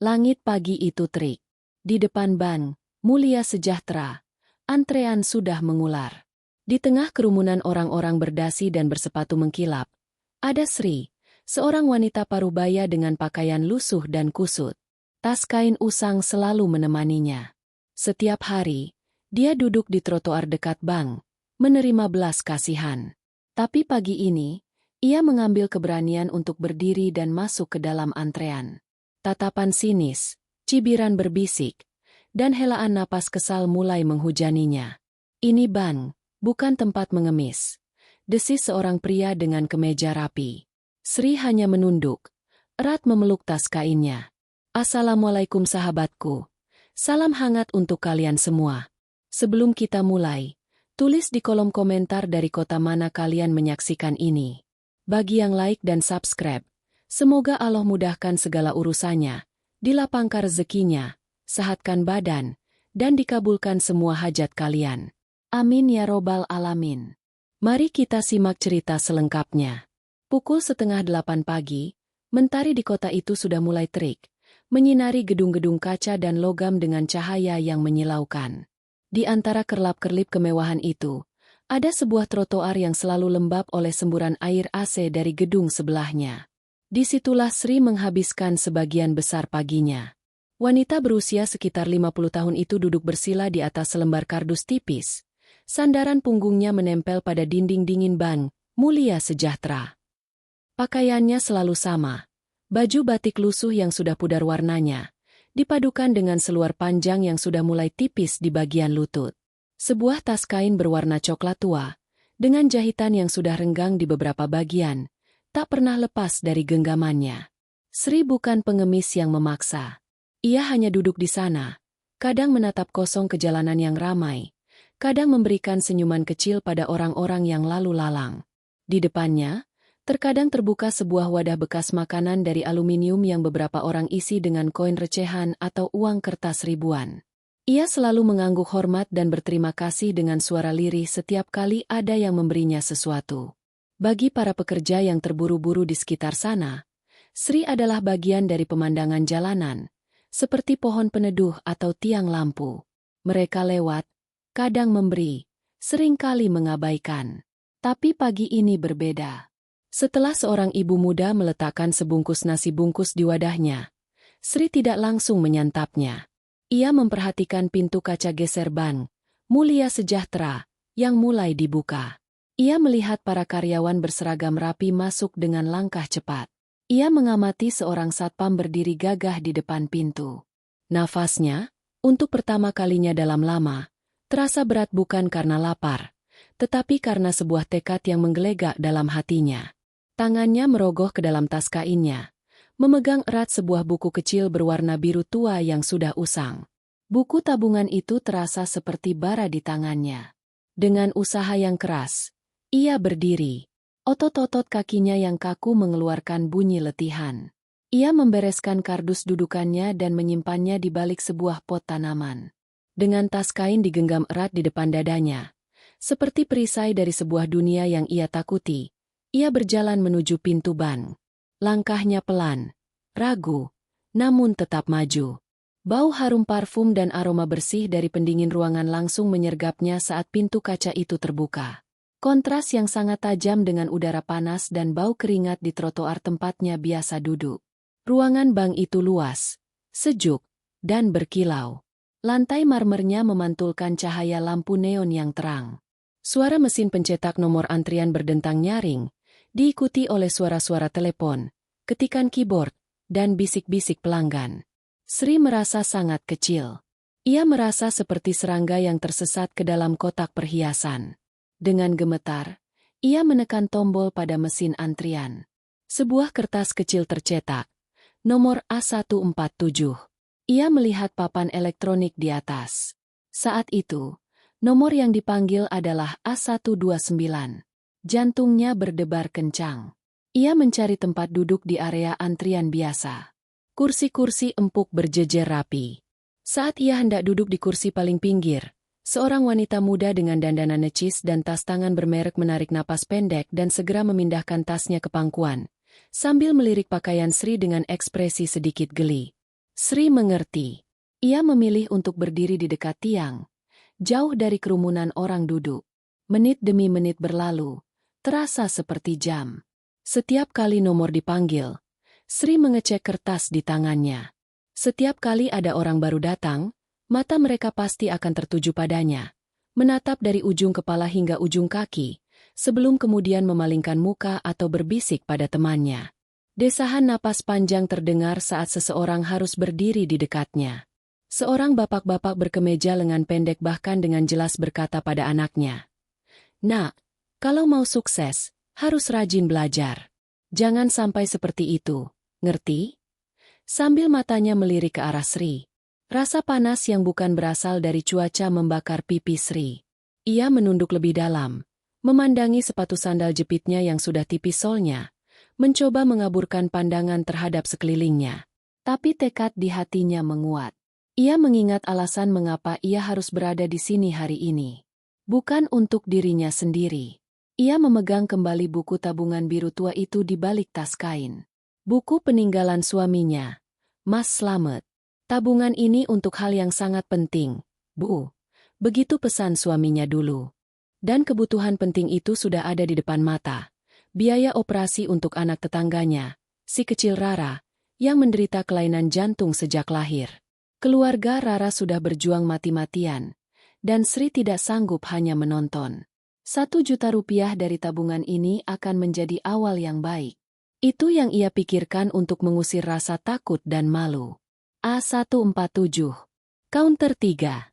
Langit pagi itu terik. Di depan Bank Mulia Sejahtera, antrean sudah mengular. Di tengah kerumunan orang-orang berdasi dan bersepatu mengkilap, ada Sri, seorang wanita parubaya dengan pakaian lusuh dan kusut. Tas kain usang selalu menemaninya. Setiap hari, dia duduk di trotoar dekat bank, menerima belas kasihan. Tapi pagi ini, ia mengambil keberanian untuk berdiri dan masuk ke dalam antrean. Tatapan sinis, cibiran berbisik, dan helaan napas kesal mulai menghujaninya. Ini bank, bukan tempat mengemis. Desis seorang pria dengan kemeja rapi. Sri hanya menunduk, erat memeluk tas kainnya. Assalamualaikum sahabatku. Salam hangat untuk kalian semua. Sebelum kita mulai, tulis di kolom komentar dari kota mana kalian menyaksikan ini. Bagi yang like dan subscribe, semoga Allah mudahkan segala urusannya, dilapangkan rezekinya, sehatkan badan, dan dikabulkan semua hajat kalian. Amin ya robbal alamin. Mari kita simak cerita selengkapnya. Pukul 7:30 pagi, mentari di kota itu sudah mulai terik, menyinari gedung-gedung kaca dan logam dengan cahaya yang menyilaukan. Di antara kerlap-kerlip kemewahan itu, ada sebuah trotoar yang selalu lembab oleh semburan air AC dari gedung sebelahnya. Disitulah Sri menghabiskan sebagian besar paginya. Wanita berusia sekitar 50 tahun itu duduk bersila di atas selembar kardus tipis. Sandaran punggungnya menempel pada dinding dingin Bank Mulia Sejahtera. Pakaiannya selalu sama. Baju batik lusuh yang sudah pudar warnanya, dipadukan dengan seluar panjang yang sudah mulai tipis di bagian lutut. Sebuah tas kain berwarna coklat tua, dengan jahitan yang sudah renggang di beberapa bagian, tak pernah lepas dari genggamannya. Sri bukan pengemis yang memaksa. Ia hanya duduk di sana, kadang menatap kosong ke jalanan yang ramai, kadang memberikan senyuman kecil pada orang-orang yang lalu lalang. Di depannya, terkadang terbuka sebuah wadah bekas makanan dari aluminium yang beberapa orang isi dengan koin recehan atau uang kertas ribuan. Ia selalu mengangguk hormat dan berterima kasih dengan suara lirih setiap kali ada yang memberinya sesuatu. Bagi para pekerja yang terburu-buru di sekitar sana, Sri adalah bagian dari pemandangan jalanan, seperti pohon peneduh atau tiang lampu. Mereka lewat, kadang memberi, seringkali mengabaikan. Tapi pagi ini berbeda. Setelah seorang ibu muda meletakkan sebungkus nasi bungkus di wadahnya, Sri tidak langsung menyantapnya. Ia memperhatikan pintu kaca geser Bank Mulia Sejahtera yang mulai dibuka. Ia melihat para karyawan berseragam rapi masuk dengan langkah cepat. Ia mengamati seorang satpam berdiri gagah di depan pintu. Nafasnya, untuk pertama kalinya dalam lama, terasa berat bukan karena lapar, tetapi karena sebuah tekad yang menggelegak dalam hatinya. Tangannya merogoh ke dalam tas kainnya, memegang erat sebuah buku kecil berwarna biru tua yang sudah usang. Buku tabungan itu terasa seperti bara di tangannya. Dengan usaha yang keras, ia berdiri. Otot-otot kakinya yang kaku mengeluarkan bunyi letihan. Ia membereskan kardus dudukannya dan menyimpannya di balik sebuah pot tanaman. Dengan tas kain digenggam erat di depan dadanya, seperti perisai dari sebuah dunia yang ia takuti, ia berjalan menuju pintu bank. Langkahnya pelan, ragu, namun tetap maju. Bau harum parfum dan aroma bersih dari pendingin ruangan langsung menyergapnya saat pintu kaca itu terbuka. Kontras yang sangat tajam dengan udara panas dan bau keringat di trotoar tempatnya biasa duduk. Ruangan bank itu luas, sejuk, dan berkilau. Lantai marmernya memantulkan cahaya lampu neon yang terang. Suara mesin pencetak nomor antrian berdentang nyaring, diikuti oleh suara-suara telepon, ketikan keyboard, dan bisik-bisik pelanggan. Sri merasa sangat kecil. Ia merasa seperti serangga yang tersesat ke dalam kotak perhiasan. Dengan gemetar, ia menekan tombol pada mesin antrian. Sebuah kertas kecil tercetak, nomor A147. Ia melihat papan elektronik di atas. Saat itu, nomor yang dipanggil adalah A129. Jantungnya berdebar kencang. Ia mencari tempat duduk di area antrian biasa. Kursi-kursi empuk berjejer rapi. Saat ia hendak duduk di kursi paling pinggir, seorang wanita muda dengan dandanan necis dan tas tangan bermerek menarik napas pendek dan segera memindahkan tasnya ke pangkuan, sambil melirik pakaian Sri dengan ekspresi sedikit geli. Sri mengerti. Ia memilih untuk berdiri di dekat tiang, jauh dari kerumunan orang duduk. Menit demi menit berlalu, terasa seperti jam. Setiap kali nomor dipanggil, Sri mengecek kertas di tangannya. Setiap kali ada orang baru datang, mata mereka pasti akan tertuju padanya, menatap dari ujung kepala hingga ujung kaki, sebelum kemudian memalingkan muka atau berbisik pada temannya. Desahan napas panjang terdengar saat seseorang harus berdiri di dekatnya. Seorang bapak-bapak berkemeja lengan pendek bahkan dengan jelas berkata pada anaknya, "Nak, kalau mau sukses, harus rajin belajar. Jangan sampai seperti itu, ngerti?" Sambil matanya melirik ke arah Sri. Rasa panas yang bukan berasal dari cuaca membakar pipi Sri. Ia menunduk lebih dalam, memandangi sepatu sandal jepitnya yang sudah tipis solnya, mencoba mengaburkan pandangan terhadap sekelilingnya. Tapi tekad di hatinya menguat. Ia mengingat alasan mengapa ia harus berada di sini hari ini. Bukan untuk dirinya sendiri. Ia memegang kembali buku tabungan biru tua itu di balik tas kain. Buku peninggalan suaminya. "Mas Slamet, tabungan ini untuk hal yang sangat penting, Bu." Begitu pesan suaminya dulu. Dan kebutuhan penting itu sudah ada di depan mata. Biaya operasi untuk anak tetangganya, si kecil Rara, yang menderita kelainan jantung sejak lahir. Keluarga Rara sudah berjuang mati-matian, dan Sri tidak sanggup hanya menonton. 1 juta rupiah dari tabungan ini akan menjadi awal yang baik. Itu yang ia pikirkan untuk mengusir rasa takut dan malu. A147. Counter 3.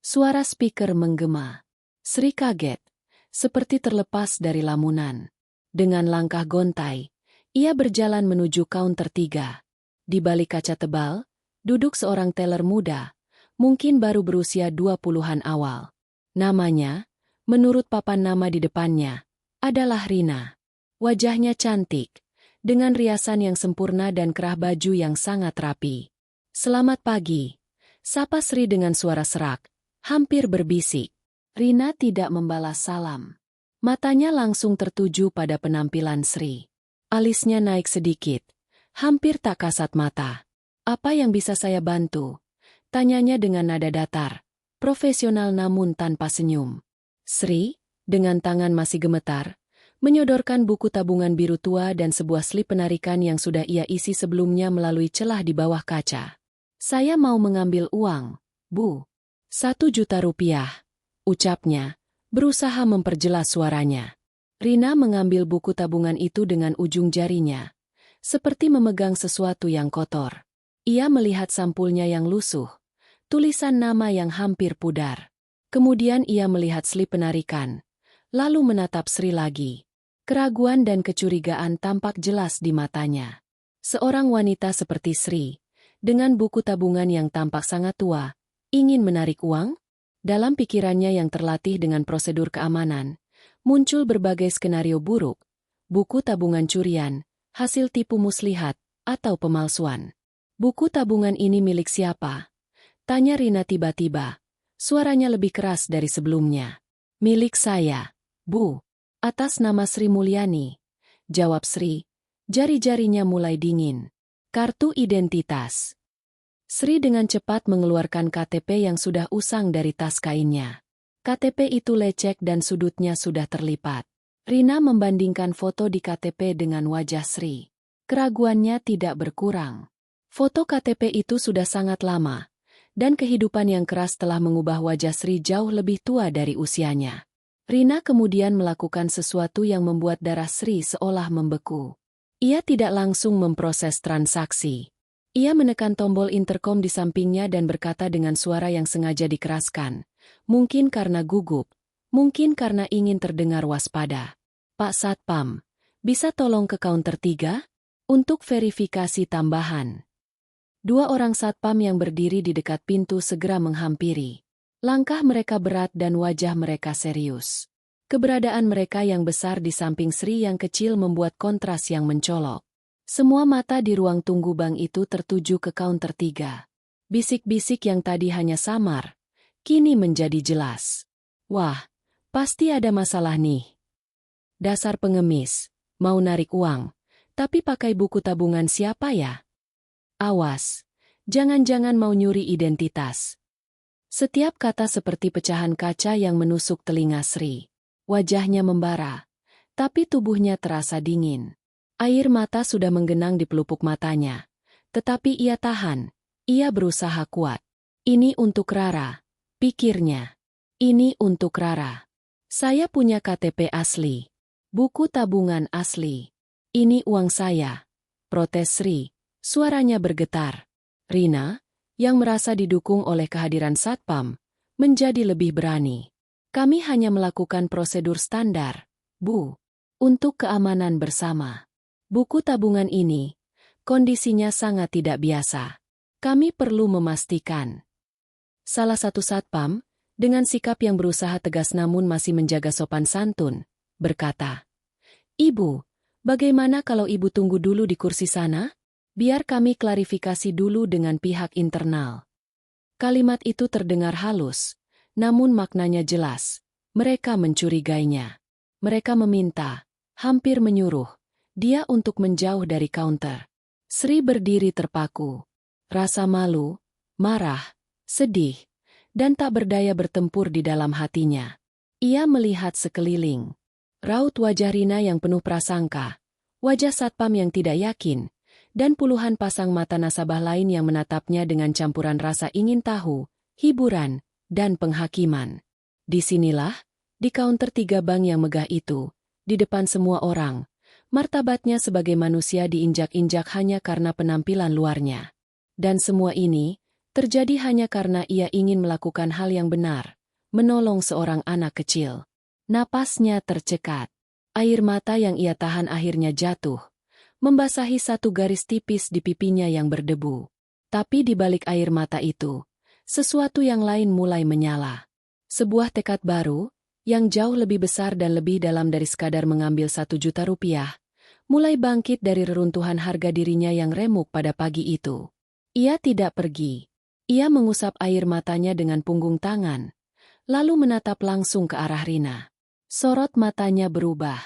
Suara speaker menggema. Sri kaget, seperti terlepas dari lamunan. Dengan langkah gontai, ia berjalan menuju counter 3. Di balik kaca tebal, duduk seorang teller muda, mungkin baru berusia 20-an awal. Namanya, menurut papan nama di depannya, adalah Rina. Wajahnya cantik, dengan riasan yang sempurna dan kerah baju yang sangat rapi. "Selamat pagi," sapa Sri dengan suara serak, hampir berbisik. Rina tidak membalas salam. Matanya langsung tertuju pada penampilan Sri. Alisnya naik sedikit, hampir tak kasat mata. "Apa yang bisa saya bantu?" tanyanya dengan nada datar, profesional namun tanpa senyum. Sri, dengan tangan masih gemetar, menyodorkan buku tabungan biru tua dan sebuah slip penarikan yang sudah ia isi sebelumnya melalui celah di bawah kaca. "Saya mau mengambil uang, Bu." 1 juta rupiah, ucapnya, berusaha memperjelas suaranya. Rina mengambil buku tabungan itu dengan ujung jarinya, seperti memegang sesuatu yang kotor. Ia melihat sampulnya yang lusuh, tulisan nama yang hampir pudar. Kemudian ia melihat slip penarikan, lalu menatap Sri lagi. Keraguan dan kecurigaan tampak jelas di matanya. Seorang wanita seperti Sri, dengan buku tabungan yang tampak sangat tua, ingin menarik uang? Dalam pikirannya yang terlatih dengan prosedur keamanan, muncul berbagai skenario buruk, buku tabungan curian, hasil tipu muslihat, atau pemalsuan. "Buku tabungan ini milik siapa?" tanya Rina tiba-tiba. Suaranya lebih keras dari sebelumnya. "Milik saya, Bu." "Atas nama Sri Mulyani," jawab Sri. Jari-jarinya mulai dingin. "Kartu identitas." Sri dengan cepat mengeluarkan KTP yang sudah usang dari tas kainnya. KTP itu lecek dan sudutnya sudah terlipat. Rina membandingkan foto di KTP dengan wajah Sri. Keraguannya tidak berkurang. Foto KTP itu sudah sangat lama, dan kehidupan yang keras telah mengubah wajah Sri jauh lebih tua dari usianya. Rina kemudian melakukan sesuatu yang membuat darah Sri seolah membeku. Ia tidak langsung memproses transaksi. Ia menekan tombol interkom di sampingnya dan berkata dengan suara yang sengaja dikeraskan. Mungkin karena gugup, mungkin karena ingin terdengar waspada. "Pak Satpam, bisa tolong ke counter 3? Untuk verifikasi tambahan." 2 orang satpam yang berdiri di dekat pintu segera menghampiri. Langkah mereka berat dan wajah mereka serius. Keberadaan mereka yang besar di samping Sri yang kecil membuat kontras yang mencolok. Semua mata di ruang tunggu bank itu tertuju ke counter 3. Bisik-bisik yang tadi hanya samar, kini menjadi jelas. "Wah, pasti ada masalah nih. Dasar pengemis, mau narik uang, tapi pakai buku tabungan siapa ya? Awas, Jangan-jangan mau nyuri identitas. Setiap kata seperti pecahan kaca yang menusuk telinga Sri. Wajahnya membara, tapi tubuhnya terasa dingin. Air mata sudah menggenang di pelupuk matanya. Tetapi ia tahan, ia berusaha kuat. Ini untuk Rara, pikirnya. Ini untuk Rara. Saya punya KTP asli. Buku tabungan asli. Ini uang saya. Protes Sri. Suaranya bergetar. Rina, yang merasa didukung oleh kehadiran Satpam, menjadi lebih berani. Kami hanya melakukan prosedur standar, Bu. Untuk keamanan bersama. Buku tabungan ini, kondisinya sangat tidak biasa. Kami perlu memastikan. Salah satu Satpam, dengan sikap yang berusaha tegas namun masih menjaga sopan santun, berkata, Ibu, bagaimana kalau Ibu tunggu dulu di kursi sana? Biar kami klarifikasi dulu dengan pihak internal. Kalimat itu terdengar halus, namun maknanya jelas. Mereka mencurigainya. Mereka meminta, hampir menyuruh, dia untuk menjauh dari kaunter. Sri berdiri terpaku. Rasa malu, marah, sedih, dan tak berdaya bertempur di dalam hatinya. Ia melihat sekeliling. Raut wajah Rina yang penuh prasangka, wajah Satpam yang tidak yakin, dan puluhan pasang mata nasabah lain yang menatapnya dengan campuran rasa ingin tahu, hiburan, dan penghakiman. Disinilah, di kaunter 3 bank yang megah itu, di depan semua orang, martabatnya sebagai manusia diinjak-injak hanya karena penampilan luarnya. Dan semua ini terjadi hanya karena ia ingin melakukan hal yang benar, menolong seorang anak kecil. Napasnya tercekat. Air mata yang ia tahan akhirnya jatuh, membasahi satu garis tipis di pipinya yang berdebu. Tapi di balik air mata itu, sesuatu yang lain mulai menyala. Sebuah tekad baru, yang jauh lebih besar dan lebih dalam dari sekadar mengambil 1 juta rupiah, mulai bangkit dari reruntuhan harga dirinya yang remuk pada pagi itu. Ia tidak pergi. Ia mengusap air matanya dengan punggung tangan, lalu menatap langsung ke arah Rina. Sorot matanya berubah.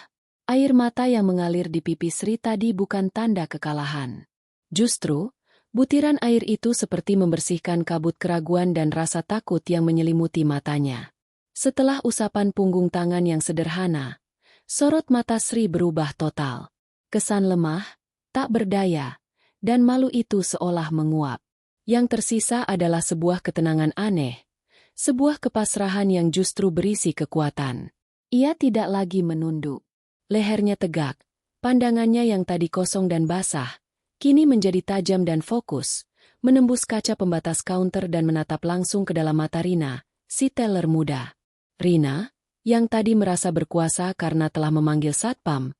Air mata yang mengalir di pipi Sri tadi bukan tanda kekalahan. Justru, butiran air itu seperti membersihkan kabut keraguan dan rasa takut yang menyelimuti matanya. Setelah usapan punggung tangan yang sederhana, sorot mata Sri berubah total. Kesan lemah, tak berdaya, dan malu itu seolah menguap. Yang tersisa adalah sebuah ketenangan aneh, sebuah kepasrahan yang justru berisi kekuatan. Ia tidak lagi menunduk. Lehernya tegak, pandangannya yang tadi kosong dan basah, kini menjadi tajam dan fokus, menembus kaca pembatas kaunter dan menatap langsung ke dalam mata Rina, si teller muda. Rina, yang tadi merasa berkuasa karena telah memanggil Satpam,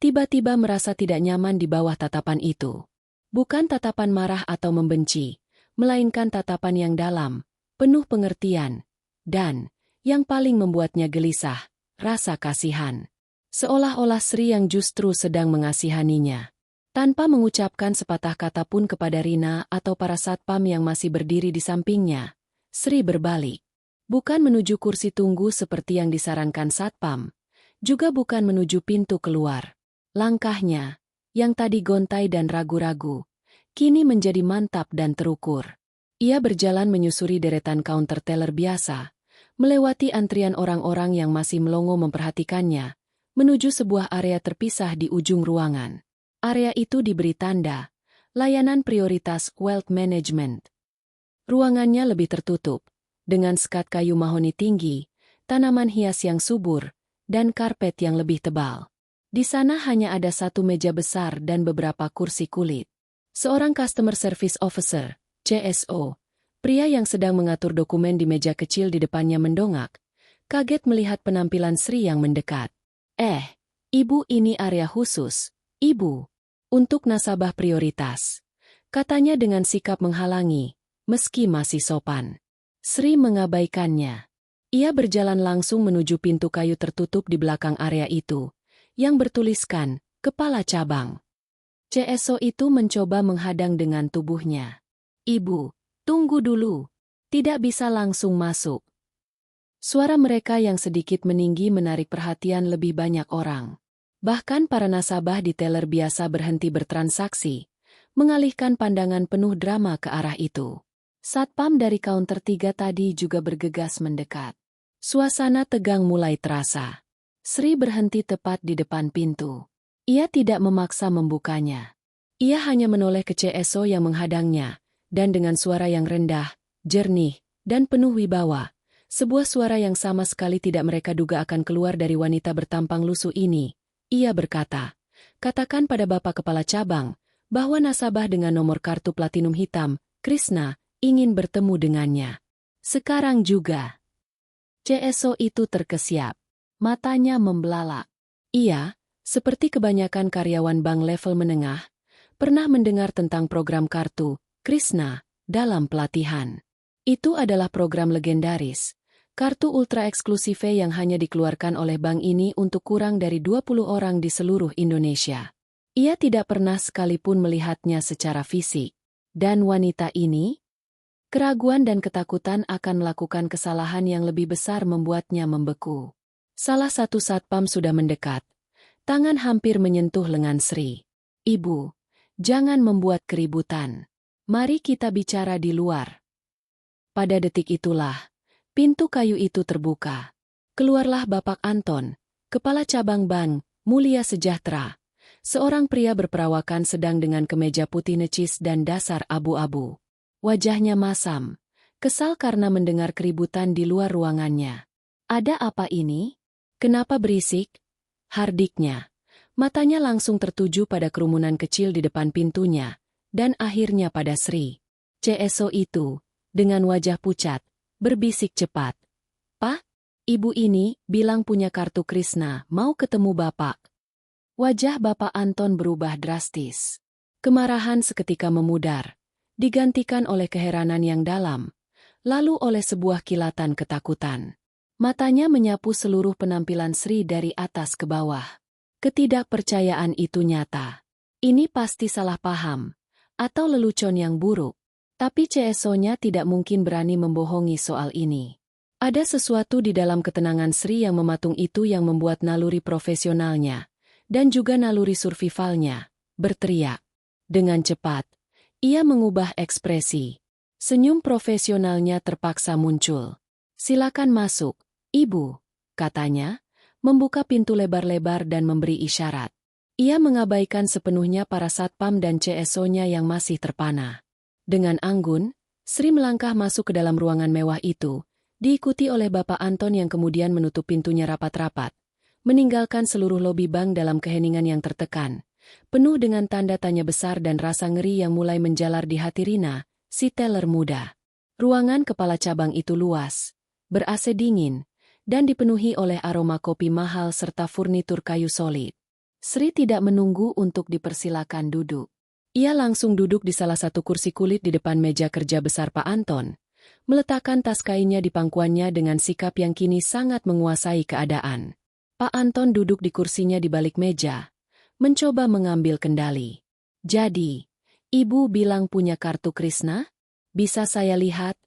tiba-tiba merasa tidak nyaman di bawah tatapan itu. Bukan tatapan marah atau membenci, melainkan tatapan yang dalam, penuh pengertian, dan, yang paling membuatnya gelisah, rasa kasihan. Seolah-olah Sri yang justru sedang mengasihaninya. Tanpa mengucapkan sepatah kata pun kepada Rina atau para Satpam yang masih berdiri di sampingnya, Sri berbalik. Bukan menuju kursi tunggu seperti yang disarankan Satpam, juga bukan menuju pintu keluar. Langkahnya, yang tadi gontai dan ragu-ragu, kini menjadi mantap dan terukur. Ia berjalan menyusuri deretan kaunter teller biasa, melewati antrian orang-orang yang masih melongo memperhatikannya, menuju sebuah area terpisah di ujung ruangan. Area itu diberi tanda, layanan prioritas wealth management. Ruangannya lebih tertutup, dengan sekat kayu mahoni tinggi, tanaman hias yang subur, dan karpet yang lebih tebal. Di sana hanya ada 1 meja besar dan beberapa kursi kulit. Seorang Customer Service Officer, CSO, pria yang sedang mengatur dokumen di meja kecil di depannya mendongak, kaget melihat penampilan Sri yang mendekat. Ibu, ini area khusus, Ibu, untuk nasabah prioritas. Katanya dengan sikap menghalangi, meski masih sopan. Sri mengabaikannya. Ia berjalan langsung menuju pintu kayu tertutup di belakang area itu, yang bertuliskan, Kepala Cabang. CSO itu mencoba menghadang dengan tubuhnya. Ibu, tunggu dulu. Tidak bisa langsung masuk. Suara mereka yang sedikit meninggi menarik perhatian lebih banyak orang. Bahkan para nasabah di teller biasa berhenti bertransaksi, mengalihkan pandangan penuh drama ke arah itu. Satpam dari kaunter 3 tadi juga bergegas mendekat. Suasana tegang mulai terasa. Sri berhenti tepat di depan pintu. Ia tidak memaksa membukanya. Ia hanya menoleh ke CSO yang menghadangnya, dan dengan suara yang rendah, jernih, dan penuh wibawa, sebuah suara yang sama sekali tidak mereka duga akan keluar dari wanita bertampang lusuh ini, ia berkata, "Katakan pada Bapak Kepala Cabang, bahwa nasabah dengan nomor kartu platinum hitam, Krishna, ingin bertemu dengannya. Sekarang juga." CSO itu terkesiap. Matanya membelalak. Ia, seperti kebanyakan karyawan bank level menengah, pernah mendengar tentang program kartu, Krishna, dalam pelatihan. Itu adalah program legendaris. Kartu ultra eksklusif yang hanya dikeluarkan oleh bank ini untuk kurang dari 20 orang di seluruh Indonesia. Ia tidak pernah sekalipun melihatnya secara fisik. Dan wanita ini? Keraguan dan ketakutan akan melakukan kesalahan yang lebih besar membuatnya membeku. Salah satu satpam sudah mendekat. Tangan hampir menyentuh lengan Sri. "Ibu, jangan membuat keributan. Mari kita bicara di luar." Pada detik itulah, pintu kayu itu terbuka. Keluarlah Bapak Anton, Kepala Cabang Bank Mulia Sejahtera. Seorang pria berperawakan sedang dengan kemeja putih necis dan dasar abu-abu. Wajahnya masam, kesal karena mendengar keributan di luar ruangannya. "Ada apa ini? Kenapa berisik?" hardiknya. Matanya langsung tertuju pada kerumunan kecil di depan pintunya, dan akhirnya pada Sri. CSO itu, dengan wajah pucat, berbisik cepat. "Pak, ibu ini bilang punya kartu Krishna, mau ketemu Bapak." Wajah Bapak Anton berubah drastis. Kemarahan seketika memudar, digantikan oleh keheranan yang dalam, lalu oleh sebuah kilatan ketakutan. Matanya menyapu seluruh penampilan Sri dari atas ke bawah. Ketidakpercayaan itu nyata. Ini pasti salah paham, atau lelucon yang buruk. Tapi CSO-nya tidak mungkin berani membohongi soal ini. Ada sesuatu di dalam ketenangan Sri yang mematung itu yang membuat naluri profesionalnya, dan juga naluri survivalnya, berteriak. Dengan cepat, ia mengubah ekspresi. Senyum profesionalnya terpaksa muncul. "Silakan masuk, Ibu," katanya, membuka pintu lebar-lebar dan memberi isyarat. Ia mengabaikan sepenuhnya para satpam dan CSO-nya yang masih terpana. Dengan anggun, Sri melangkah masuk ke dalam ruangan mewah itu, diikuti oleh Bapak Anton yang kemudian menutup pintunya rapat-rapat, meninggalkan seluruh lobi bank dalam keheningan yang tertekan, penuh dengan tanda tanya besar dan rasa ngeri yang mulai menjalar di hati Rina, si teller muda. Ruangan kepala cabang itu luas, ber-AC dingin, dan dipenuhi oleh aroma kopi mahal serta furnitur kayu solid. Sri tidak menunggu untuk dipersilakan duduk. Ia langsung duduk di salah satu kursi kulit di depan meja kerja besar Pak Anton, meletakkan tas kainnya di pangkuannya dengan sikap yang kini sangat menguasai keadaan. Pak Anton duduk di kursinya di balik meja, mencoba mengambil kendali. "Jadi, Ibu bilang punya kartu Krishna? Bisa saya lihat?"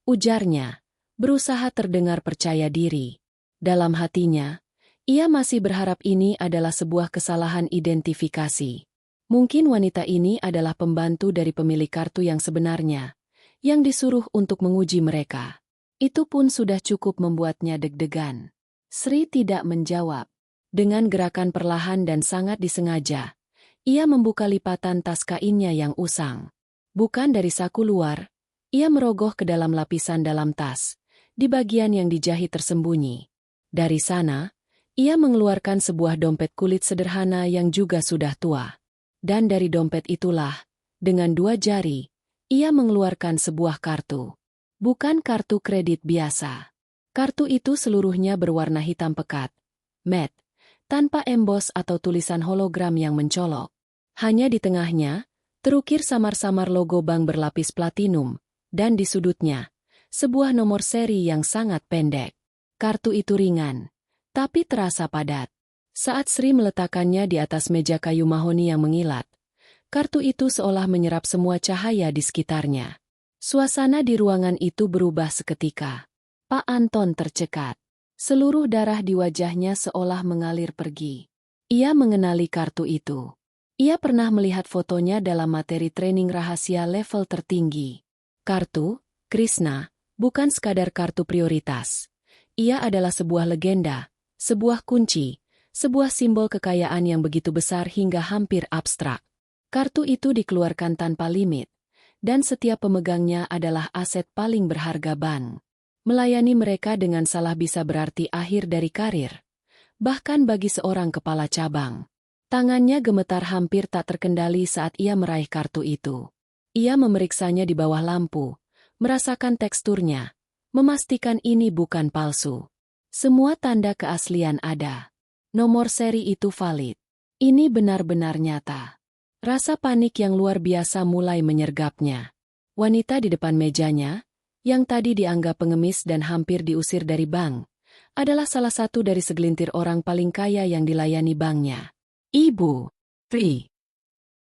ujarnya, berusaha terdengar percaya diri. Dalam hatinya, ia masih berharap ini adalah sebuah kesalahan identifikasi. Mungkin wanita ini adalah pembantu dari pemilik kartu yang sebenarnya, yang disuruh untuk menguji mereka. Itu pun sudah cukup membuatnya deg-degan. Sri tidak menjawab. Dengan gerakan perlahan dan sangat disengaja, ia membuka lipatan tas kainnya yang usang. Bukan dari saku luar, ia merogoh ke dalam lapisan dalam tas, di bagian yang dijahit tersembunyi. Dari sana, ia mengeluarkan sebuah dompet kulit sederhana yang juga sudah tua. Dan dari dompet itulah, dengan 2 jari, ia mengeluarkan sebuah kartu. Bukan kartu kredit biasa. Kartu itu seluruhnya berwarna hitam pekat, matte, tanpa embos atau tulisan hologram yang mencolok. Hanya di tengahnya, terukir samar-samar logo bank berlapis platinum, dan di sudutnya, sebuah nomor seri yang sangat pendek. Kartu itu ringan, tapi terasa padat. Saat Sri meletakkannya di atas meja kayu mahoni yang mengilat, kartu itu seolah menyerap semua cahaya di sekitarnya. Suasana di ruangan itu berubah seketika. Pak Anton tercekat. Seluruh darah di wajahnya seolah mengalir pergi. Ia mengenali kartu itu. Ia pernah melihat fotonya dalam materi training rahasia level tertinggi. Kartu Krishna bukan sekadar kartu prioritas. Ia adalah sebuah legenda, sebuah kunci, sebuah simbol kekayaan yang begitu besar hingga hampir abstrak. Kartu itu dikeluarkan tanpa limit, dan setiap pemegangnya adalah aset paling berharga bank. Melayani mereka dengan salah bisa berarti akhir dari karir. Bahkan bagi seorang kepala cabang. Tangannya gemetar hampir tak terkendali saat ia meraih kartu itu. Ia memeriksanya di bawah lampu, merasakan teksturnya, memastikan ini bukan palsu. Semua tanda keaslian ada. Nomor seri itu valid. Ini benar-benar nyata. Rasa panik yang luar biasa mulai menyergapnya. Wanita di depan mejanya, yang tadi dianggap pengemis dan hampir diusir dari bank, adalah salah satu dari segelintir orang paling kaya yang dilayani banknya. Ibu Pri.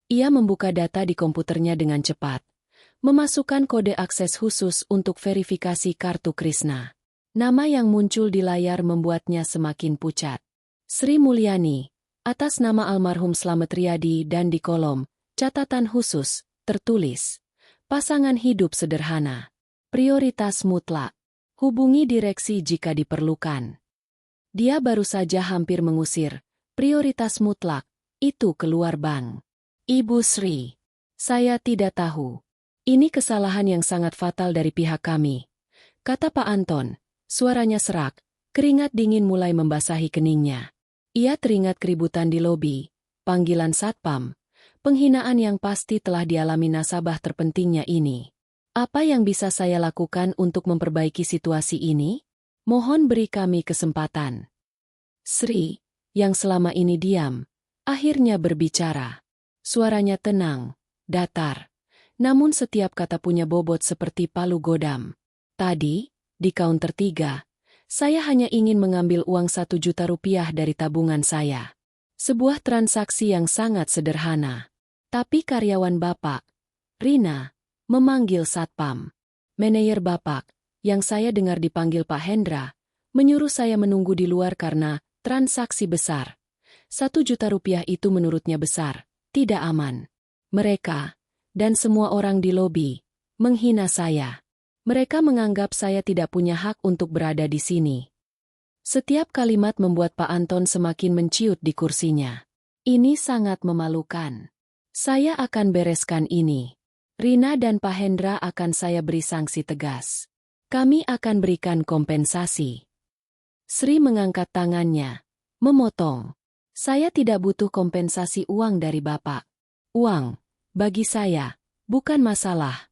Ia membuka data di komputernya dengan cepat, memasukkan kode akses khusus untuk verifikasi kartu Krishna. Nama yang muncul di layar membuatnya semakin pucat. Sri Mulyani, atas nama almarhum Slamet Riyadi, dan di kolom catatan khusus tertulis, pasangan hidup sederhana. Prioritas mutlak. Hubungi direksi jika diperlukan. Dia baru saja hampir mengusir prioritas mutlak itu keluar bank. Ibu Sri, saya tidak tahu. Ini kesalahan yang sangat fatal dari pihak kami, kata Pak Anton. Suaranya serak, keringat dingin mulai membasahi keningnya. Ia teringat keributan di lobi, panggilan satpam, penghinaan yang pasti telah dialami nasabah terpentingnya ini. Apa yang bisa saya lakukan untuk memperbaiki situasi ini? Mohon beri kami kesempatan. Sri, yang selama ini diam, akhirnya berbicara. Suaranya tenang, datar, namun setiap kata punya bobot seperti palu godam. Tadi, di counter 3, saya hanya ingin mengambil uang 1 juta rupiah dari tabungan saya. Sebuah transaksi yang sangat sederhana. Tapi karyawan Bapak, Rina, memanggil satpam. Manajer Bapak, yang saya dengar dipanggil Pak Hendra, menyuruh saya menunggu di luar karena transaksi besar. 1 juta rupiah itu menurutnya besar, tidak aman. Mereka, dan semua orang di lobi, menghina saya. Mereka menganggap saya tidak punya hak untuk berada di sini. Setiap kalimat membuat Pak Anton semakin menciut di kursinya. Ini sangat memalukan. Saya akan bereskan ini. Rina dan Pak Hendra akan saya beri sanksi tegas. Kami akan berikan kompensasi. Sri mengangkat tangannya, memotong. Saya tidak butuh kompensasi uang dari Bapak. Uang, bagi saya, bukan masalah.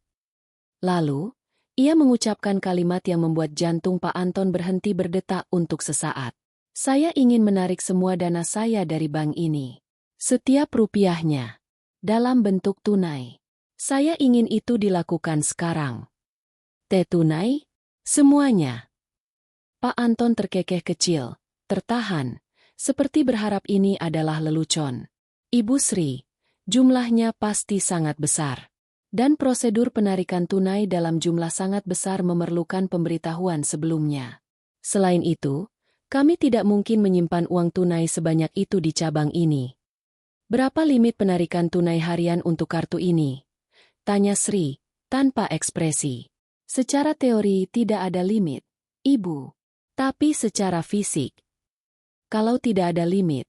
Lalu, ia mengucapkan kalimat yang membuat jantung Pak Anton berhenti berdetak untuk sesaat. Saya ingin menarik semua dana saya dari bank ini. Setiap rupiahnya. Dalam bentuk tunai. Saya ingin itu dilakukan sekarang. Tunai? Semuanya. Pak Anton terkekeh kecil, tertahan, seperti berharap ini adalah lelucon. Ibu Sri, jumlahnya pasti sangat besar. Dan prosedur penarikan tunai dalam jumlah sangat besar memerlukan pemberitahuan sebelumnya. Selain itu, kami tidak mungkin menyimpan uang tunai sebanyak itu di cabang ini. Berapa limit penarikan tunai harian untuk kartu ini? Tanya Sri, tanpa ekspresi. Secara teori tidak ada limit, Ibu. Tapi secara fisik, kalau tidak ada limit,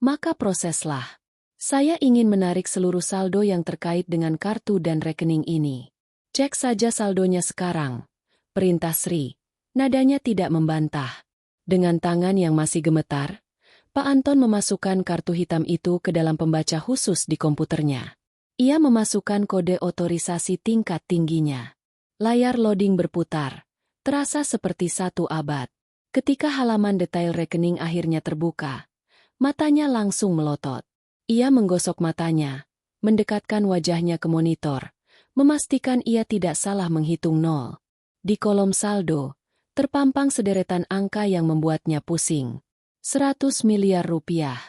maka proseslah. Saya ingin menarik seluruh saldo yang terkait dengan kartu dan rekening ini. Cek saja saldonya sekarang. Perintah Sri. Nadanya tidak membantah. Dengan tangan yang masih gemetar, Pak Anton memasukkan kartu hitam itu ke dalam pembaca khusus di komputernya. Ia memasukkan kode otorisasi tingkat tingginya. Layar loading berputar. Terasa seperti 1 abad. Ketika halaman detail rekening akhirnya terbuka, matanya langsung melotot. Ia menggosok matanya, mendekatkan wajahnya ke monitor, memastikan ia tidak salah menghitung nol. Di kolom saldo, terpampang sederetan angka yang membuatnya pusing. 100 miliar rupiah.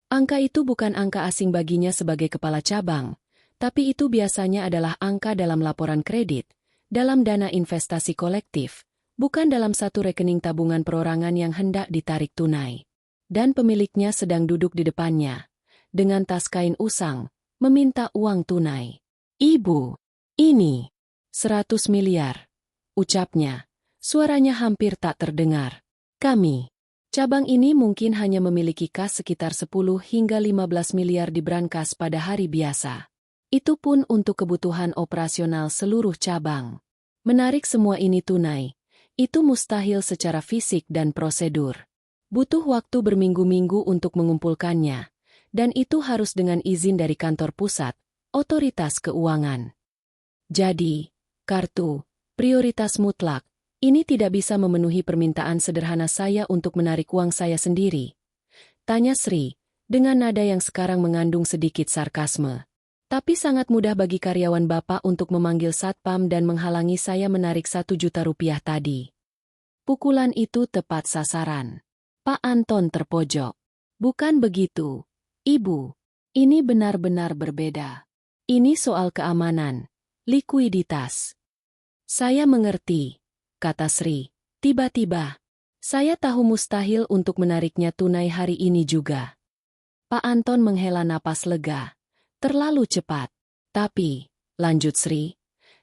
Angka itu bukan angka asing baginya sebagai kepala cabang, tapi itu biasanya adalah angka dalam laporan kredit, dalam dana investasi kolektif, bukan dalam satu rekening tabungan perorangan yang hendak ditarik tunai. Dan pemiliknya sedang duduk di depannya. dengan tas kain usang, meminta uang tunai. "Ibu, ini 100 miliar, ucapnya. Suaranya hampir tak terdengar. Cabang ini mungkin hanya memiliki kas sekitar 10 hingga 15 miliar di brankas pada hari biasa. Itu pun untuk kebutuhan operasional seluruh cabang. Menarik semua ini tunai, itu mustahil secara fisik dan prosedur. Butuh waktu berminggu-minggu untuk mengumpulkannya, dan itu harus dengan izin dari kantor pusat, otoritas keuangan. Jadi, kartu, prioritas mutlak, ini tidak bisa memenuhi permintaan sederhana saya untuk menarik uang saya sendiri. Tanya Sri, dengan nada yang sekarang mengandung sedikit sarkasme. Tapi sangat mudah bagi karyawan Bapak untuk memanggil satpam dan menghalangi saya menarik 1 juta rupiah tadi. Pukulan itu tepat sasaran. Pak Anton terpojok. "Bukan begitu, Ibu. Ini benar-benar berbeda. Ini soal keamanan, likuiditas." "Saya mengerti," kata Sri. Tiba-tiba, "Saya tahu mustahil untuk menariknya tunai hari ini juga." Pak Anton menghela napas lega. "Terlalu cepat. Tapi," lanjut Sri,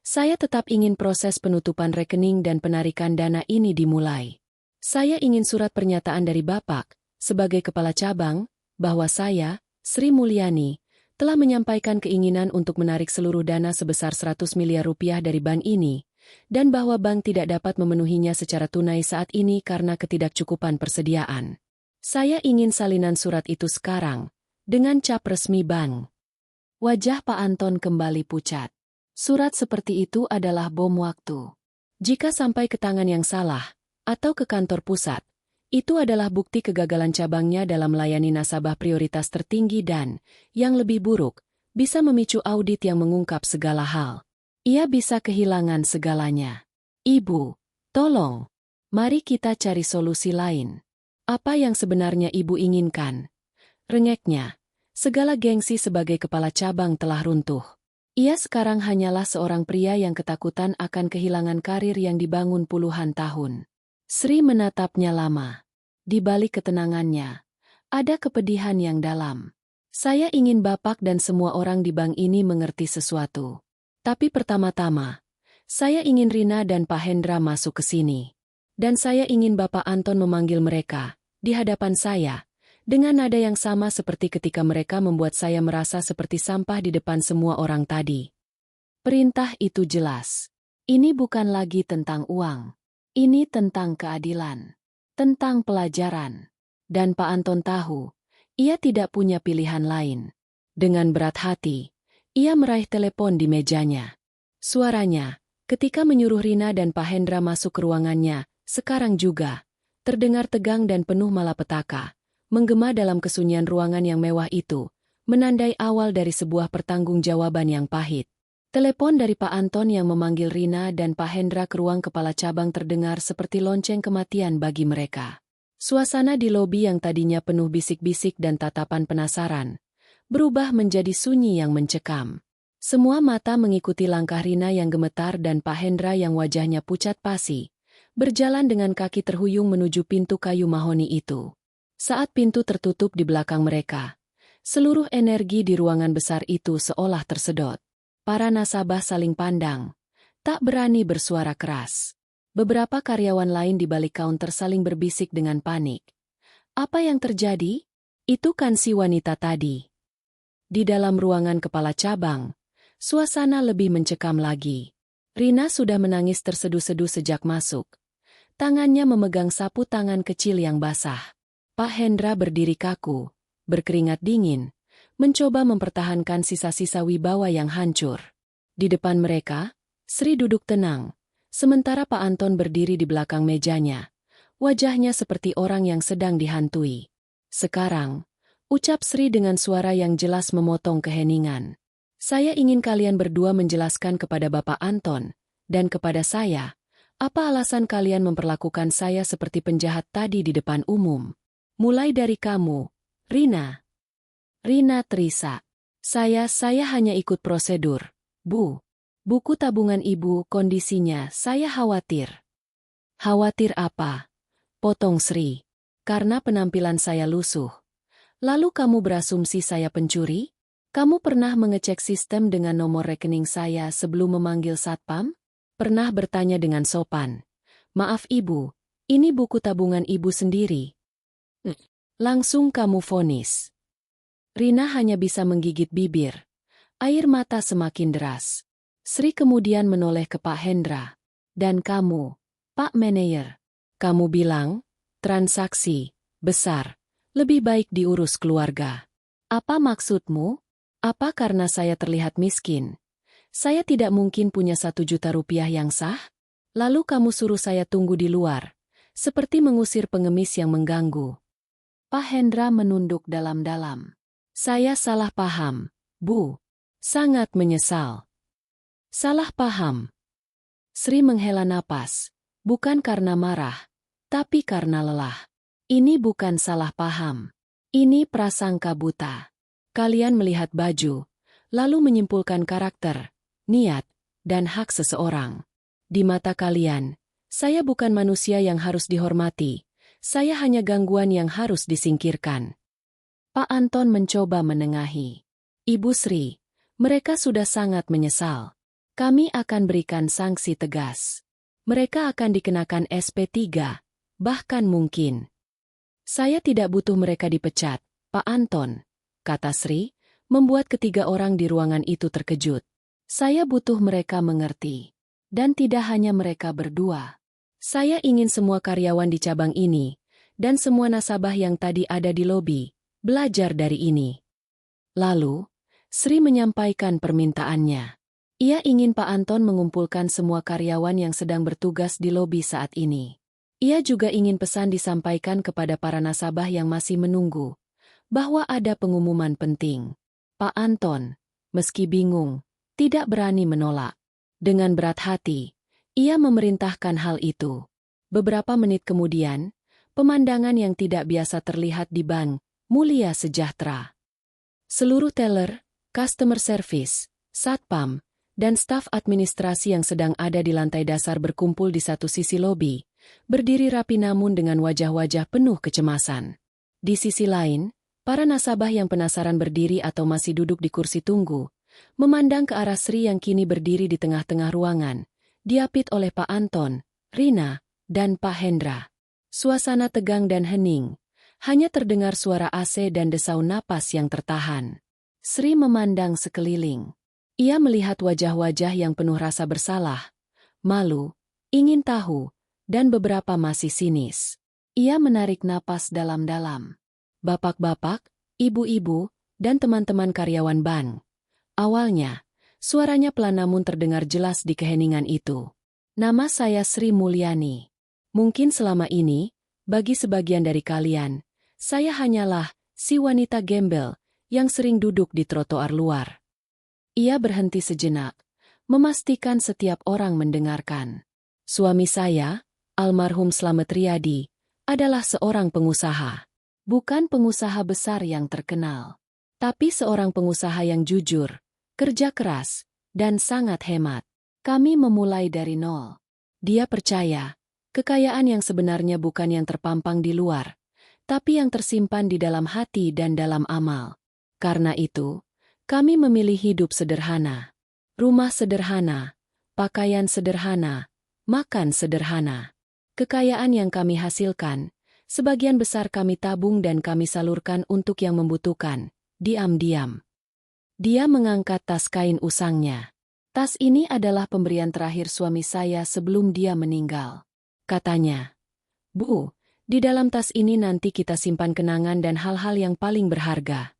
"saya tetap ingin proses penutupan rekening dan penarikan dana ini dimulai. Saya ingin surat pernyataan dari Bapak, sebagai kepala cabang, bahwa saya, Sri Mulyani, telah menyampaikan keinginan untuk menarik seluruh dana sebesar 100 miliar rupiah dari bank ini, dan bahwa bank tidak dapat memenuhinya secara tunai saat ini karena ketidakcukupan persediaan. Saya ingin salinan surat itu sekarang, dengan cap resmi bank." Wajah Pak Anton kembali pucat. Surat seperti itu adalah bom waktu. Jika sampai ke tangan yang salah, atau ke kantor pusat, itu adalah bukti kegagalan cabangnya dalam melayani nasabah prioritas tertinggi dan, yang lebih buruk, bisa memicu audit yang mengungkap segala hal. Ia bisa kehilangan segalanya. "Ibu, tolong. Mari kita cari solusi lain. Apa yang sebenarnya Ibu inginkan?" Rengeknya. Segala gengsi sebagai kepala cabang telah runtuh. Ia sekarang hanyalah seorang pria yang ketakutan akan kehilangan karir yang dibangun puluhan tahun. Sri menatapnya lama. Di balik ketenangannya, ada kepedihan yang dalam. "Saya ingin Bapak dan semua orang di bank ini mengerti sesuatu. Tapi pertama-tama, saya ingin Rina dan Pak Hendra masuk ke sini. Dan saya ingin Bapak Anton memanggil mereka, di hadapan saya, dengan nada yang sama seperti ketika mereka membuat saya merasa seperti sampah di depan semua orang tadi." Perintah itu jelas. Ini bukan lagi tentang uang. Ini tentang keadilan. Tentang pelajaran. Dan Pak Anton tahu, ia tidak punya pilihan lain. Dengan berat hati, ia meraih telepon di mejanya. Suaranya, ketika menyuruh Rina dan Pak Hendra masuk ke ruangannya, sekarang juga, terdengar tegang dan penuh malapetaka, menggema dalam kesunyian ruangan yang mewah itu, menandai awal dari sebuah pertanggungjawaban yang pahit. Telepon dari Pak Anton yang memanggil Rina dan Pak Hendra ke ruang kepala cabang terdengar seperti lonceng kematian bagi mereka. Suasana di lobi yang tadinya penuh bisik-bisik dan tatapan penasaran, berubah menjadi sunyi yang mencekam. Semua mata mengikuti langkah Rina yang gemetar dan Pak Hendra yang wajahnya pucat pasi, berjalan dengan kaki terhuyung menuju pintu kayu mahoni itu. Saat pintu tertutup di belakang mereka, seluruh energi di ruangan besar itu seolah tersedot. Para nasabah saling pandang, tak berani bersuara keras. Beberapa karyawan lain di balik kaunter saling berbisik dengan panik. "Apa yang terjadi? Itu kan si wanita tadi." Di dalam ruangan kepala cabang, suasana lebih mencekam lagi. Rina sudah menangis terseduh-seduh sejak masuk. Tangannya memegang sapu tangan kecil yang basah. Pak Hendra berdiri kaku, berkeringat dingin, mencoba mempertahankan sisa-sisa wibawa yang hancur. Di depan mereka, Sri duduk tenang, sementara Pak Anton berdiri di belakang mejanya. Wajahnya seperti orang yang sedang dihantui. "Sekarang," ucap Sri dengan suara yang jelas memotong keheningan, "saya ingin kalian berdua menjelaskan kepada Bapak Anton, dan kepada saya, apa alasan kalian memperlakukan saya seperti penjahat tadi di depan umum. Mulai dari kamu, Rina." Rina terisak. Saya hanya ikut prosedur, Bu. Buku tabungan Ibu, kondisinya, saya khawatir." "Khawatir apa?" potong Sri. "Karena penampilan saya lusuh. Lalu kamu berasumsi saya pencuri? Kamu pernah mengecek sistem dengan nomor rekening saya sebelum memanggil satpam? Pernah bertanya dengan sopan. Maaf ibu, ini buku tabungan ibu sendiri. Langsung kamu vonis. Rina hanya bisa menggigit bibir. Air mata semakin deras. Sri kemudian menoleh ke Pak Hendra. Dan kamu, Pak Manayer, kamu bilang, transaksi, besar, lebih baik diurus keluarga. Apa maksudmu? Apa karena saya terlihat miskin? Saya tidak mungkin punya 1 juta rupiah yang sah? Lalu kamu suruh saya tunggu di luar, seperti mengusir pengemis yang mengganggu. Pak Hendra menunduk dalam-dalam. Saya salah paham, Bu. Sangat menyesal. Salah paham. Sri menghela napas, bukan karena marah, tapi karena lelah. Ini bukan salah paham. Ini prasangka buta. Kalian melihat baju, lalu menyimpulkan karakter, niat, dan hak seseorang. Di mata kalian, saya bukan manusia yang harus dihormati, saya hanya gangguan yang harus disingkirkan. Pak Anton mencoba menengahi. Ibu Sri, mereka sudah sangat menyesal. Kami akan berikan sanksi tegas. Mereka akan dikenakan SP3, bahkan mungkin. Saya tidak butuh mereka dipecat, Pak Anton, kata Sri, membuat ketiga orang di ruangan itu terkejut. Saya butuh mereka mengerti. Dan tidak hanya mereka berdua. Saya ingin semua karyawan di cabang ini, dan semua nasabah yang tadi ada di lobi, belajar dari ini. Lalu, Sri menyampaikan permintaannya. Ia ingin Pak Anton mengumpulkan semua karyawan yang sedang bertugas di lobi saat ini. Ia juga ingin pesan disampaikan kepada para nasabah yang masih menunggu, bahwa ada pengumuman penting. Pak Anton, meski bingung, tidak berani menolak. Dengan berat hati, ia memerintahkan hal itu. Beberapa menit kemudian, pemandangan yang tidak biasa terlihat di Bank Mulia Sejahtera. Seluruh teller, customer service, satpam, dan staf administrasi yang sedang ada di lantai dasar berkumpul di satu sisi lobi, berdiri rapi namun dengan wajah-wajah penuh kecemasan. Di sisi lain, para nasabah yang penasaran berdiri atau masih duduk di kursi tunggu, memandang ke arah Sri yang kini berdiri di tengah-tengah ruangan, diapit oleh Pak Anton, Rina, dan Pak Hendra. Suasana tegang dan hening, hanya terdengar suara AC dan desau napas yang tertahan. Sri memandang sekeliling. Ia melihat wajah-wajah yang penuh rasa bersalah, malu, ingin tahu, dan beberapa masih sinis. Ia menarik napas dalam-dalam. Bapak-bapak, ibu-ibu, dan teman-teman karyawan bank. Awalnya, suaranya pelan namun terdengar jelas di keheningan itu. Nama saya Sri Mulyani. Mungkin selama ini, bagi sebagian dari kalian, saya hanyalah si wanita gembel yang sering duduk di trotoar luar. Ia berhenti sejenak, memastikan setiap orang mendengarkan. Suami saya, almarhum Slamet Riyadi, adalah seorang pengusaha. Bukan pengusaha besar yang terkenal, tapi seorang pengusaha yang jujur, kerja keras, dan sangat hemat. Kami memulai dari nol. Dia percaya, kekayaan yang sebenarnya bukan yang terpampang di luar, tapi yang tersimpan di dalam hati dan dalam amal. Karena itu, kami memilih hidup sederhana. Rumah sederhana, pakaian sederhana, makan sederhana. Kekayaan yang kami hasilkan, sebagian besar kami tabung dan kami salurkan untuk yang membutuhkan, diam-diam. Dia mengangkat tas kain usangnya. Tas ini adalah pemberian terakhir suami saya sebelum dia meninggal. Katanya, Bu, di dalam tas ini nanti kita simpan kenangan dan hal-hal yang paling berharga.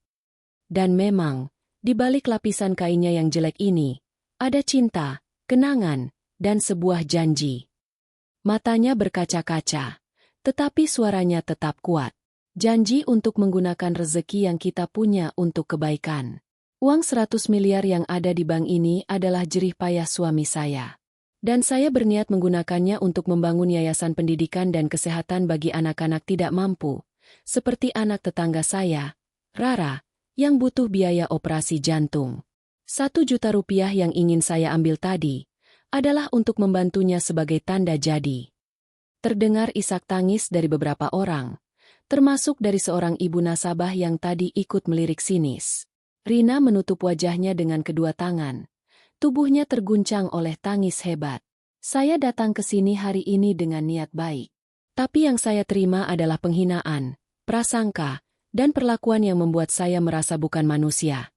Dan memang, di balik lapisan kainnya yang jelek ini, ada cinta, kenangan, dan sebuah janji. Matanya berkaca-kaca, tetapi suaranya tetap kuat. Janji untuk menggunakan rezeki yang kita punya untuk kebaikan. Uang 100 miliar yang ada di bank ini adalah jerih payah suami saya. Dan saya berniat menggunakannya untuk membangun yayasan pendidikan dan kesehatan bagi anak-anak tidak mampu, seperti anak tetangga saya, Rara, yang butuh biaya operasi jantung. 1 juta rupiah yang ingin saya ambil tadi, adalah untuk membantunya sebagai tanda jadi. Terdengar isak tangis dari beberapa orang, termasuk dari seorang ibu nasabah yang tadi ikut melirik sinis. Rina menutup wajahnya dengan kedua tangan. Tubuhnya terguncang oleh tangis hebat. Saya datang ke sini hari ini dengan niat baik. Tapi yang saya terima adalah penghinaan, prasangka, dan perlakuan yang membuat saya merasa bukan manusia.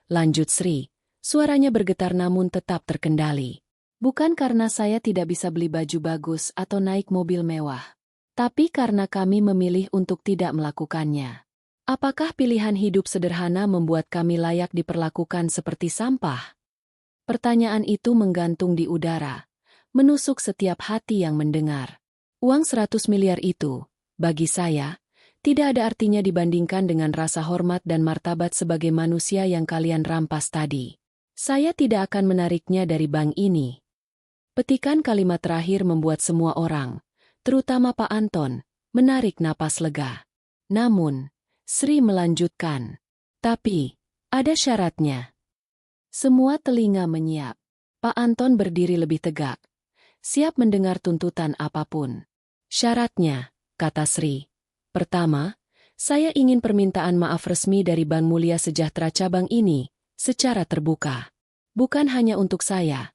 Lanjut Sri, suaranya bergetar namun tetap terkendali. Bukan karena saya tidak bisa beli baju bagus atau naik mobil mewah. Tapi karena kami memilih untuk tidak melakukannya. Apakah pilihan hidup sederhana membuat kami layak diperlakukan seperti sampah? Pertanyaan itu menggantung di udara, menusuk setiap hati yang mendengar. Uang 100 miliar itu, bagi saya, tidak ada artinya dibandingkan dengan rasa hormat dan martabat sebagai manusia yang kalian rampas tadi. Saya tidak akan menariknya dari bank ini. Petikan kalimat terakhir membuat semua orang, terutama Pak Anton, menarik napas lega. Namun, Sri melanjutkan. Tapi, ada syaratnya. Semua telinga menyiap. Pak Anton berdiri lebih tegak, siap mendengar tuntutan apapun. Syaratnya, kata Sri. Pertama, saya ingin permintaan maaf resmi dari Bank Mulia Sejahtera cabang ini, secara terbuka. Bukan hanya untuk saya,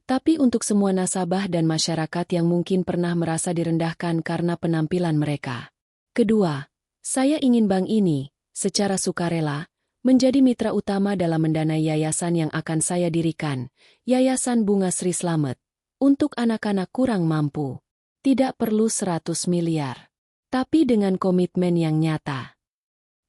tapi untuk semua nasabah dan masyarakat yang mungkin pernah merasa direndahkan karena penampilan mereka. Kedua, saya ingin bank ini, secara sukarela, menjadi mitra utama dalam mendanai yayasan yang akan saya dirikan, Yayasan Bunga Sri Slamet, untuk anak-anak kurang mampu. Tidak perlu 100 miliar, tapi dengan komitmen yang nyata.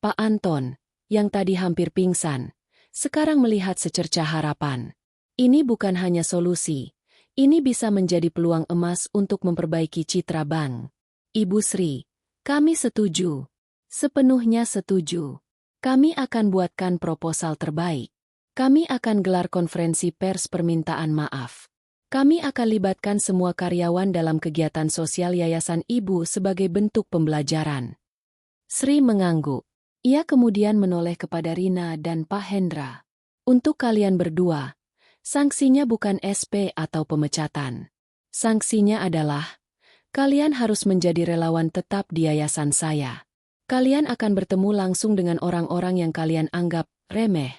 Pak Anton, yang tadi hampir pingsan, sekarang melihat secercah harapan. Ini bukan hanya solusi, ini bisa menjadi peluang emas untuk memperbaiki citra bank. Ibu Sri, kami setuju. Sepenuhnya setuju. Kami akan buatkan proposal terbaik. Kami akan gelar konferensi pers permintaan maaf. Kami akan libatkan semua karyawan dalam kegiatan sosial Yayasan Ibu sebagai bentuk pembelajaran. Sri mengangguk. Ia kemudian menoleh kepada Rina dan Pak Hendra. Untuk kalian berdua, sanksinya bukan SP atau pemecatan. Sanksinya adalah, kalian harus menjadi relawan tetap di yayasan saya. Kalian akan bertemu langsung dengan orang-orang yang kalian anggap remeh.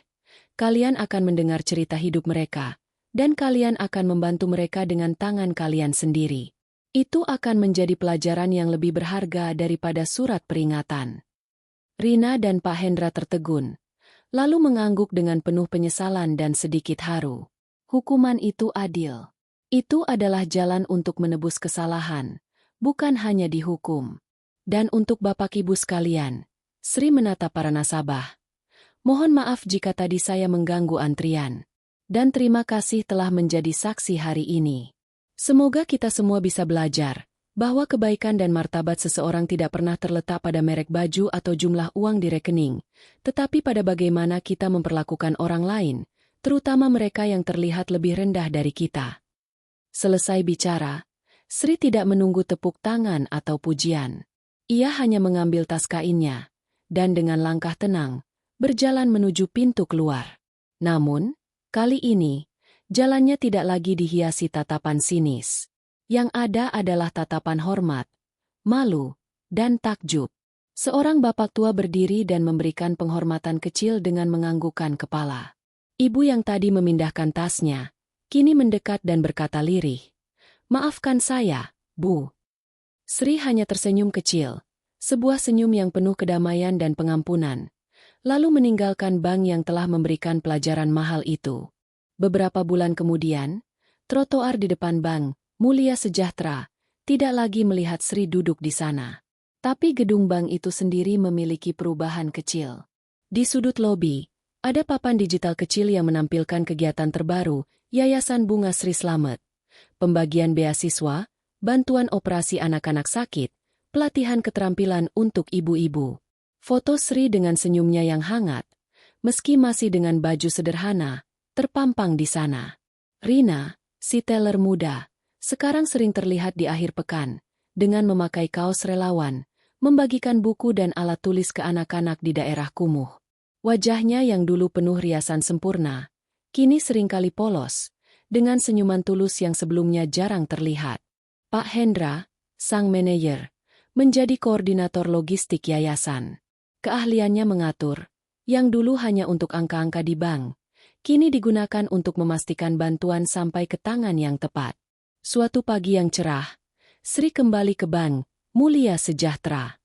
Kalian akan mendengar cerita hidup mereka, dan kalian akan membantu mereka dengan tangan kalian sendiri. Itu akan menjadi pelajaran yang lebih berharga daripada surat peringatan. Rina dan Pak Hendra tertegun, lalu mengangguk dengan penuh penyesalan dan sedikit haru. Hukuman itu adil. Itu adalah jalan untuk menebus kesalahan, bukan hanya dihukum. Dan untuk Bapak Ibu sekalian, Sri menatap para nasabah. Mohon maaf jika tadi saya mengganggu antrian. Dan terima kasih telah menjadi saksi hari ini. Semoga kita semua bisa belajar bahwa kebaikan dan martabat seseorang tidak pernah terletak pada merek baju atau jumlah uang di rekening, tetapi pada bagaimana kita memperlakukan orang lain, terutama mereka yang terlihat lebih rendah dari kita. Selesai bicara, Sri tidak menunggu tepuk tangan atau pujian. Ia hanya mengambil tas kainnya, dan dengan langkah tenang, berjalan menuju pintu keluar. Namun, kali ini, jalannya tidak lagi dihiasi tatapan sinis. Yang ada adalah tatapan hormat, malu, dan takjub. Seorang bapak tua berdiri dan memberikan penghormatan kecil dengan menganggukkan kepala. Ibu yang tadi memindahkan tasnya, kini mendekat dan berkata lirih, "Maafkan saya, Bu." Sri hanya tersenyum kecil, sebuah senyum yang penuh kedamaian dan pengampunan, lalu meninggalkan bank yang telah memberikan pelajaran mahal itu. Beberapa bulan kemudian, trotoar di depan Bank Mulia Sejahtera tidak lagi melihat Sri duduk di sana. Tapi gedung bank itu sendiri memiliki perubahan kecil. Di sudut lobi, ada papan digital kecil yang menampilkan kegiatan terbaru, Yayasan Bunga Sri Slamet. Pembagian beasiswa, bantuan operasi anak-anak sakit, pelatihan keterampilan untuk ibu-ibu. Foto Sri dengan senyumnya yang hangat, meski masih dengan baju sederhana, terpampang di sana. Rina, si teller muda, sekarang sering terlihat di akhir pekan, dengan memakai kaos relawan, membagikan buku dan alat tulis ke anak-anak di daerah kumuh. Wajahnya yang dulu penuh riasan sempurna, kini seringkali polos, dengan senyuman tulus yang sebelumnya jarang terlihat. Pak Hendra, sang manajer, menjadi koordinator logistik yayasan. Keahliannya mengatur, yang dulu hanya untuk angka-angka di bank, kini digunakan untuk memastikan bantuan sampai ke tangan yang tepat. Suatu pagi yang cerah, Sri kembali ke Bank Mulia Sejahtera.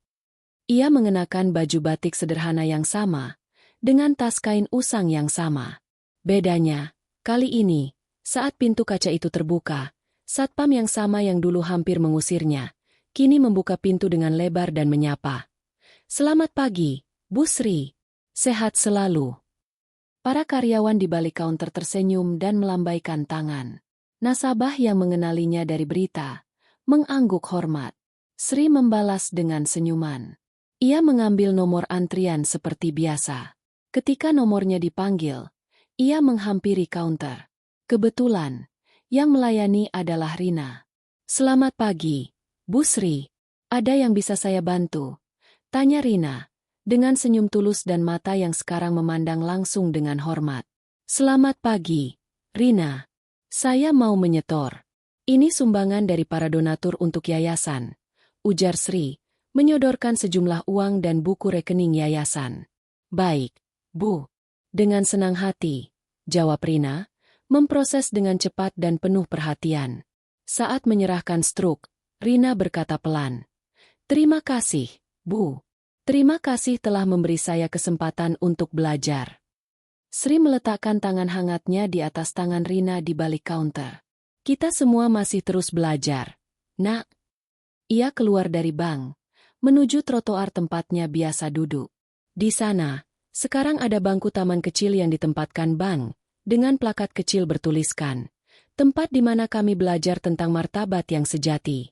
Ia mengenakan baju batik sederhana yang sama, dengan tas kain usang yang sama. Bedanya, kali ini, saat pintu kaca itu terbuka, satpam yang sama yang dulu hampir mengusirnya, kini membuka pintu dengan lebar dan menyapa. "Selamat pagi, Bu Sri. Sehat selalu." Para karyawan di balik kaunter tersenyum dan melambaikan tangan. Nasabah yang mengenalinya dari berita mengangguk hormat. Sri membalas dengan senyuman. Ia mengambil nomor antrian seperti biasa. Ketika nomornya dipanggil, ia menghampiri kaunter. Kebetulan, yang melayani adalah Rina. "Selamat pagi, Bu Sri. Ada yang bisa saya bantu?" tanya Rina, dengan senyum tulus dan mata yang sekarang memandang langsung dengan hormat. "Selamat pagi, Rina. Saya mau menyetor. Ini sumbangan dari para donatur untuk yayasan," ujar Sri, menyodorkan sejumlah uang dan buku rekening yayasan. "Baik, Bu." Dengan senang hati, jawab Rina, memproses dengan cepat dan penuh perhatian. Saat menyerahkan struk, Rina berkata pelan, "Terima kasih, Bu. Terima kasih telah memberi saya kesempatan untuk belajar." Sri meletakkan tangan hangatnya di atas tangan Rina di balik kaunter. "Kita semua masih terus belajar, Nak." Ia keluar dari bank, menuju trotoar tempatnya biasa duduk. Di sana, sekarang ada bangku taman kecil yang ditempatkan bank, dengan plakat kecil bertuliskan, "Tempat di mana kami belajar tentang martabat yang sejati."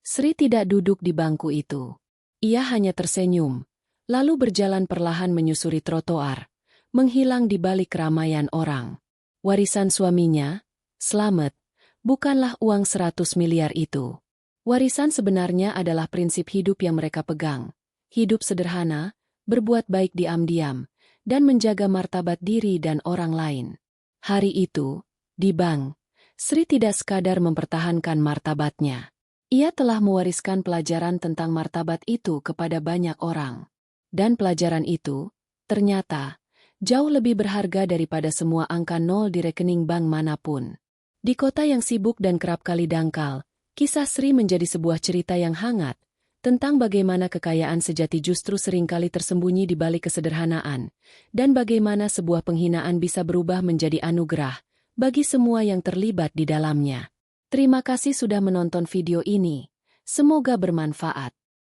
Sri tidak duduk di bangku itu. Ia hanya tersenyum, lalu berjalan perlahan menyusuri trotoar, menghilang di balik keramaian orang. Warisan suaminya, Slamet, bukanlah uang 100 miliar itu. Warisan sebenarnya adalah prinsip hidup yang mereka pegang. Hidup sederhana, berbuat baik diam-diam, dan menjaga martabat diri dan orang lain. Hari itu, di bank, Sri tidak sekadar mempertahankan martabatnya. Ia telah mewariskan pelajaran tentang martabat itu kepada banyak orang. Dan pelajaran itu, ternyata, jauh lebih berharga daripada semua angka nol di rekening bank manapun. Di kota yang sibuk dan kerap kali dangkal, kisah Sri menjadi sebuah cerita yang hangat, tentang bagaimana kekayaan sejati justru seringkali tersembunyi di balik kesederhanaan, dan bagaimana sebuah penghinaan bisa berubah menjadi anugerah, bagi semua yang terlibat di dalamnya. Terima kasih sudah menonton video ini. Semoga bermanfaat.